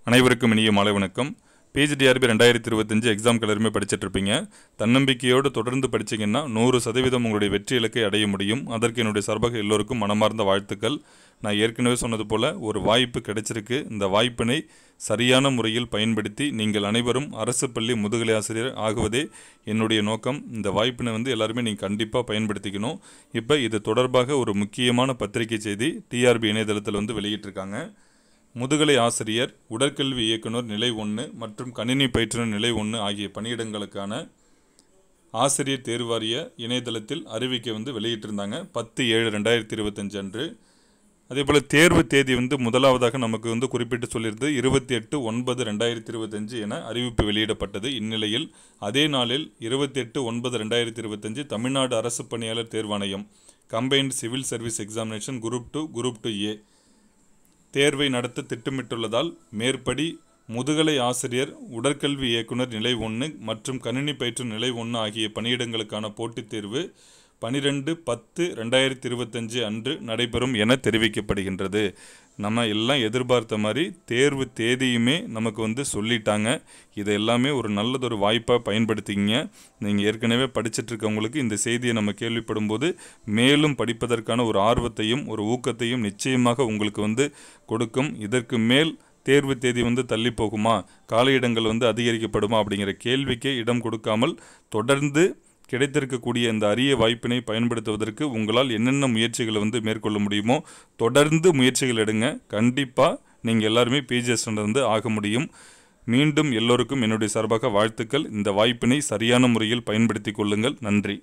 அனைவருக்கும் இனிய மாலை வணக்கம். பிஜிடிஆர்பி 2025 எக்ஸாம்க்கு எல்லாருமே படிச்சுட்டு இருப்பீங்க. தன்னம்பிக்கையோடு தொடர்ந்து படிச்சிங்கன்னா 100% உங்களுடைய வெற்றி இலக்கை அடைய முடியும். அதற்கு என்னுடைய சார்பாக எல்லோருக்கும் மனமார்ந்த வாழ்த்துக்கள். நான் ஏற்கனவே சொன்னது போல் ஒரு வாய்ப்பு கிடைச்சிருக்கு. இந்த வாய்ப்பினை சரியான முறையில் பயன்படுத்தி நீங்கள் அனைவரும் அரசு பள்ளி முதுகலை ஆசிரியர் ஆகுவதே என்னுடைய நோக்கம். இந்த வாய்ப்பினை எல்லாருமே நீங்கள் கண்டிப்பாக பயன்படுத்திக்கணும். இப்போ இது தொடர்பாக ஒரு முக்கியமான பத்திரிகை செய்தி டிஆர்பி இணையதளத்தில் வெளியிட்டிருக்காங்க. முதுகலை ஆசிரியர், உடற்கல்வி இயக்குனர் நிலை 1 மற்றும் கணினி பயிற்றுனர் நிலை 1 ஆகிய பணியிடங்களுக்கான ஆசிரியர் தேர்வாரிய இணையதளத்தில் அறிவிக்கை வெளியிட்டிருந்தாங்க 10/7/2025 அன்று. அதே போல் தேர்வு தேதி முதலாவதாக நமக்கு குறிப்பிட்டு சொல்லியிருந்து 28/9/2025 என அறிவிப்பு வெளியிடப்பட்டது. இந்நிலையில் அதே நாளில் 28/9/2025 தமிழ்நாடு அரசு பணியாளர் தேர்வாணையம் combined civil service examination group 2 group 2A தேர்வை நடத்த திட்டமிட்டுள்ளதால் மேற்படி முதுகலை ஆசிரியர், உடற்கல்வி இயக்குனர் நிலை 1 மற்றும் கணினி பயிற்றுனர் நிலை 1 ஆகிய பணியிடங்களுக்கான போட்டித் தேர்வு 12/10/2025 அன்று நடைபெறும் என தெரிவிக்கப்படுகின்றது. நம்ம எல்லாம் எதிர்பார்த்த மாதிரி தேர்வு தேதியுமே நமக்கு சொல்லிட்டாங்க. இதை எல்லாமே ஒரு நல்லதொரு வாய்ப்பாக பயன்படுத்திங்க. நீங்கள் ஏற்கனவே படிச்சுட்டு இருக்கவங்களுக்கு இந்த செய்தியை நம்ம கேள்விப்படும் போது மேலும் படிப்பதற்கான ஒரு ஆர்வத்தையும் ஒரு ஊக்கத்தையும் நிச்சயமாக உங்களுக்கு கொடுக்கும். இதற்கு மேல் தேர்வு தேதி தள்ளி போகுமா, காலியிடங்கள் அதிகரிக்கப்படுமா அப்படிங்கிற கேள்விக்கே இடம் கொடுக்காமல் தொடர்ந்து கிடைத்திருக்கக்கூடிய இந்த அரிய வாய்ப்பினை பயன்படுத்துவதற்கு உங்களால் என்னென்ன முயற்சிகளை மேற்கொள்ள முடியுமோ தொடர்ந்து முயற்சிகள் எடுங்க. கண்டிப்பாக நீங்கள் எல்லாருமே பிஜிஎஸ் ஆக முடியும். மீண்டும் எல்லோருக்கும் என்னுடைய சார்பாக வாழ்த்துக்கள். இந்த வாய்ப்பினை சரியான முறையில் பயன்படுத்தி கொள்ளுங்கள். நன்றி.